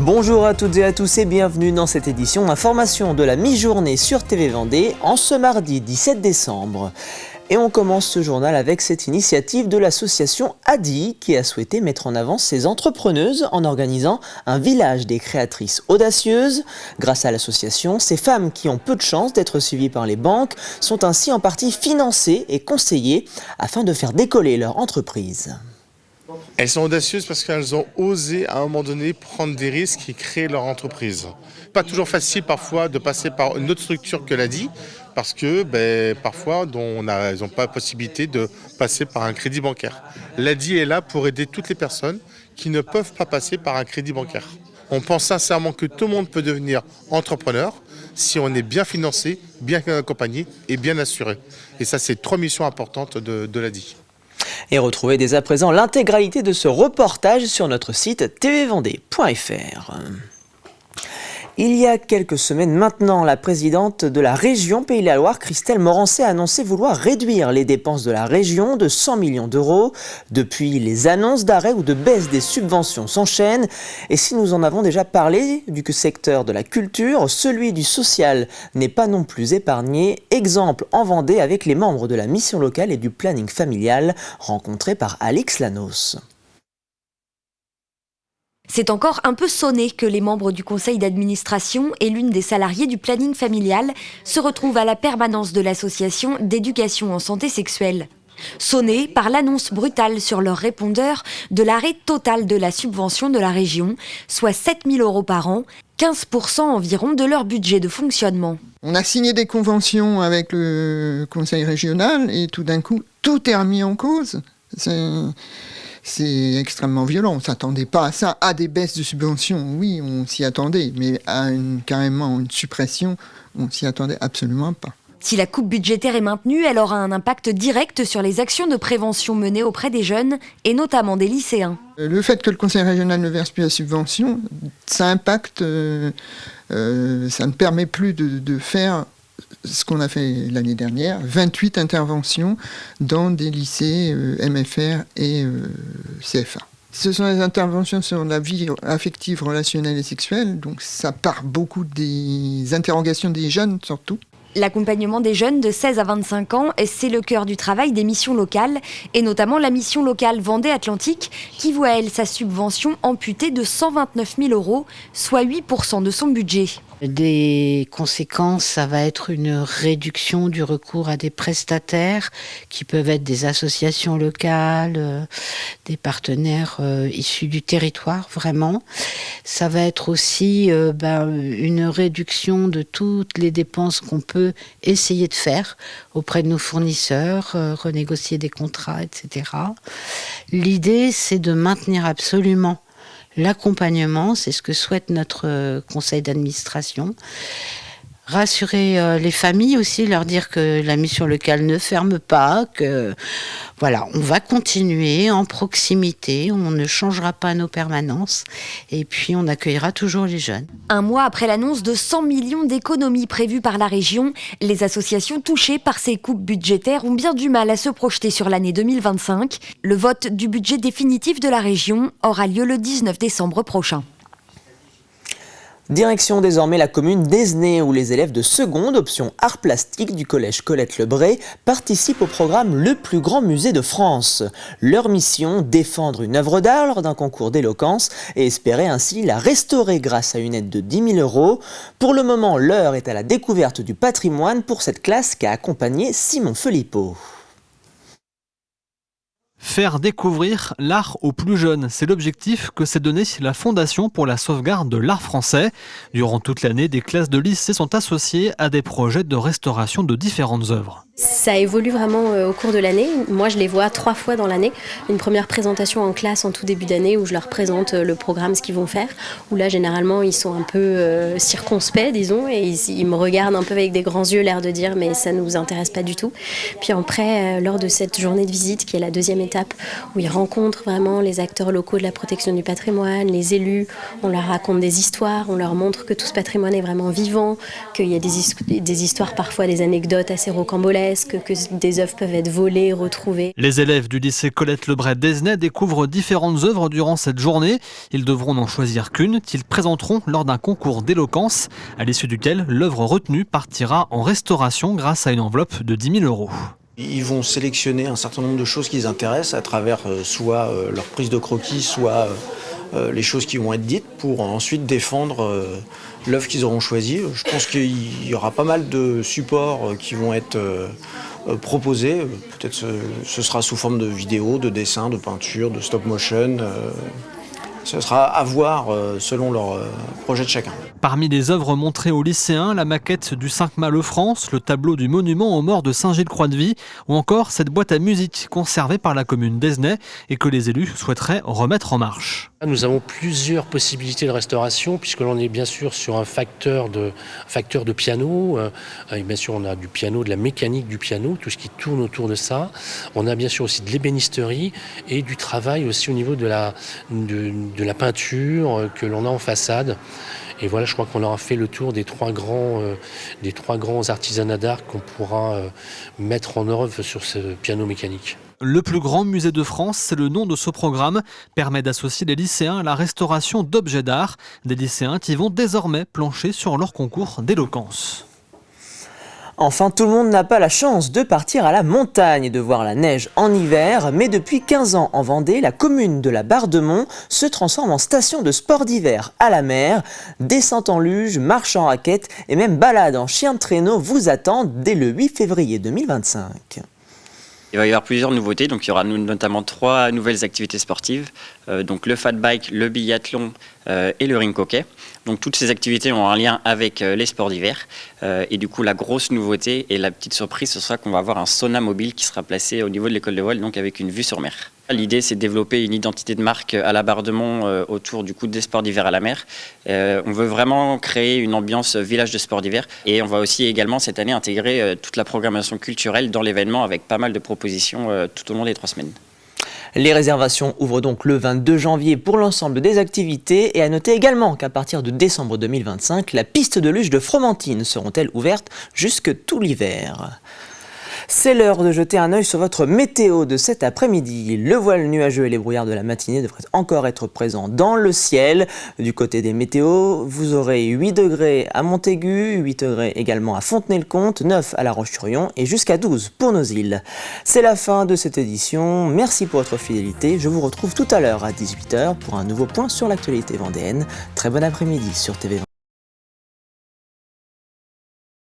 Bonjour à toutes et à tous et bienvenue dans cette édition Information de la mi-journée sur TV Vendée en ce mardi 17 décembre. Et on commence ce journal avec cette initiative de l'association ADI qui a souhaité mettre en avant ses entrepreneuses en organisant un village des créatrices audacieuses. Grâce à l'association, ces femmes qui ont peu de chance d'être suivies par les banques sont ainsi en partie financées et conseillées afin de faire décoller leur entreprise. Elles sont audacieuses parce qu'elles ont osé à un moment donné prendre des risques et créer leur entreprise. Pas toujours facile parfois de passer par une autre structure que l'ADI parce que parfois elles n'ont pas la possibilité de passer par un crédit bancaire. L'ADI est là pour aider toutes les personnes qui ne peuvent pas passer par un crédit bancaire. On pense sincèrement que tout le monde peut devenir entrepreneur si on est bien financé, bien accompagné et bien assuré. Et ça, c'est 3 missions importantes de l'ADI. Et retrouvez dès à présent l'intégralité de ce reportage sur notre site tvvendée.fr. Il y a quelques semaines maintenant, la présidente de la région Pays de la Loire, Christelle Morancet, a annoncé vouloir réduire les dépenses de la région de 100 millions d'euros. Depuis, les annonces d'arrêt ou de baisse des subventions s'enchaînent. Et si nous en avons déjà parlé du secteur de la culture, celui du social n'est pas non plus épargné. Exemple en Vendée avec les membres de la mission locale et du planning familial rencontrés par Alix Lanos. C'est encore un peu sonné que les membres du conseil d'administration et l'une des salariées du planning familial se retrouvent à la permanence de l'association d'éducation en santé sexuelle. Sonné par l'annonce brutale sur leur répondeur de l'arrêt total de la subvention de la région, soit 7 000 € par an, 15% environ de leur budget de fonctionnement. On a signé des conventions avec le conseil régional et tout d'un coup, tout est remis en cause. C'est extrêmement violent, on ne s'attendait pas à ça, à des baisses de subventions, oui, on s'y attendait, mais à carrément une suppression, on ne s'y attendait absolument pas. Si la coupe budgétaire est maintenue, elle aura un impact direct sur les actions de prévention menées auprès des jeunes, et notamment des lycéens. Le fait que le conseil régional ne verse plus la subvention, ça impacte, ça ne permet plus de faire ce qu'on a fait l'année dernière, 28 interventions dans des lycées MFR et CFA. Ce sont les interventions sur la vie affective, relationnelle et sexuelle, donc ça part beaucoup des interrogations des jeunes surtout. L'accompagnement des jeunes de 16 à 25 ans, c'est le cœur du travail des missions locales, et notamment la mission locale Vendée Atlantique, qui voit, elle, sa subvention amputée de 129 000 €, soit 8% de son budget. Des conséquences, ça va être une réduction du recours à des prestataires qui peuvent être des associations locales, des partenaires issus du territoire, vraiment. Ça va être aussi une réduction de toutes les dépenses qu'on peut essayer de faire auprès de nos fournisseurs, renégocier des contrats, etc. L'idée, c'est de maintenir absolument l'accompagnement, c'est ce que souhaite notre conseil d'administration. Rassurer les familles aussi, leur dire que la mission locale ne ferme pas, que voilà, on va continuer en proximité, on ne changera pas nos permanences et puis on accueillera toujours les jeunes. Un mois après l'annonce de 100 millions d'économies prévues par la région, les associations touchées par ces coupes budgétaires ont bien du mal à se projeter sur l'année 2025. Le vote du budget définitif de la région aura lieu le 19 décembre prochain. Direction désormais la commune d'Esnay où les élèves de seconde option art plastique du collège Colette-Lebray participent au programme Le plus grand musée de France. Leur mission, défendre une œuvre d'art lors d'un concours d'éloquence et espérer ainsi la restaurer grâce à une aide de 10 000 €. Pour le moment, l'heure est à la découverte du patrimoine pour cette classe qu'a accompagné Simon Philippot. Faire découvrir l'art aux plus jeunes, c'est l'objectif que s'est donné la Fondation pour la sauvegarde de l'art français. Durant toute l'année, des classes de lycée sont associées à des projets de restauration de différentes œuvres. Ça évolue vraiment au cours de l'année. Moi, je les vois 3 fois dans l'année. Une première présentation en classe en tout début d'année où je leur présente le programme, ce qu'ils vont faire. Où là, généralement, ils sont un peu circonspects, disons, et ils me regardent un peu avec des grands yeux, l'air de dire « mais ça ne nous intéresse pas du tout ». Puis après, lors de cette journée de visite, qui est la deuxième étape où ils rencontrent vraiment les acteurs locaux de la protection du patrimoine, les élus. On leur raconte des histoires, on leur montre que tout ce patrimoine est vraiment vivant, qu'il y a des histoires, parfois des anecdotes assez rocambolesques, que des œuvres peuvent être volées, retrouvées. Les élèves du lycée Colette Lebret d'Esnay découvrent différentes œuvres durant cette journée. Ils devront n'en choisir qu'une qu'ils présenteront lors d'un concours d'éloquence, à l'issue duquel l'œuvre retenue partira en restauration grâce à une enveloppe de 10 000 €. Ils vont sélectionner un certain nombre de choses qui les intéressent à travers soit leur prise de croquis, soit les choses qui vont être dites pour ensuite défendre l'œuvre qu'ils auront choisie. Je pense qu'il y aura pas mal de supports qui vont être proposés. Peut-être ce sera sous forme de vidéos, de dessins, de peintures, de stop motion. Ce sera à voir selon leur projet de chacun. Parmi les œuvres montrées aux lycéens, la maquette du 5 mai France, le tableau du monument aux morts de Saint-Gilles-Croix-de-Vie ou encore cette boîte à musique conservée par la commune d'Esnay et que les élus souhaiteraient remettre en marche. Nous avons plusieurs possibilités de restauration puisque l'on est bien sûr sur un facteur de piano. Bien sûr, on a du piano, de la mécanique du piano, tout ce qui tourne autour de ça. On a bien sûr aussi de l'ébénisterie et du travail aussi au niveau de la peinture que l'on a en façade. Et voilà, je crois qu'on aura fait le tour des trois grands artisanats d'art qu'on pourra mettre en œuvre sur ce piano mécanique. Le plus grand musée de France, c'est le nom de ce programme, permet d'associer les lycéens à la restauration d'objets d'art. Des lycéens qui vont désormais plancher sur leur concours d'éloquence. Enfin, tout le monde n'a pas la chance de partir à la montagne et de voir la neige en hiver, mais depuis 15 ans en Vendée, la commune de la Barre-de-Mont se transforme en station de sport d'hiver à la mer. Descente en luge, marche en raquette et même balade en chien de traîneau vous attendent dès le 8 février 2025. Il va y avoir plusieurs nouveautés, donc il y aura notamment 3 nouvelles activités sportives, donc le fat bike, le biathlon et le ring hockey. Donc toutes ces activités ont un lien avec les sports d'hiver et du coup la grosse nouveauté et la petite surprise ce sera qu'on va avoir un sauna mobile qui sera placé au niveau de l'école de voile, donc avec une vue sur mer. L'idée c'est de développer une identité de marque à la Barre-de-Mont autour du coup des sports d'hiver à la mer. On veut vraiment créer une ambiance village de sports d'hiver et on va aussi également cette année intégrer toute la programmation culturelle dans l'événement avec pas mal de propositions tout au long des 3 semaines. Les réservations ouvrent donc le 22 janvier pour l'ensemble des activités et à noter également qu'à partir de décembre 2025, la piste de luge de Fromentine seront-elles ouvertes jusque tout l'hiver. C'est l'heure de jeter un œil sur votre météo de cet après-midi. Le voile nuageux et les brouillards de la matinée devraient encore être présents dans le ciel. Du côté des météos, vous aurez 8 degrés à Montaigu, 8 degrés également à Fontenay-le-Comte, 9 à La Roche-sur-Yon et jusqu'à 12 pour nos îles. C'est la fin de cette édition. Merci pour votre fidélité. Je vous retrouve tout à l'heure à 18 h pour un nouveau point sur l'actualité vendéenne. Très bon après-midi sur TV Vendée.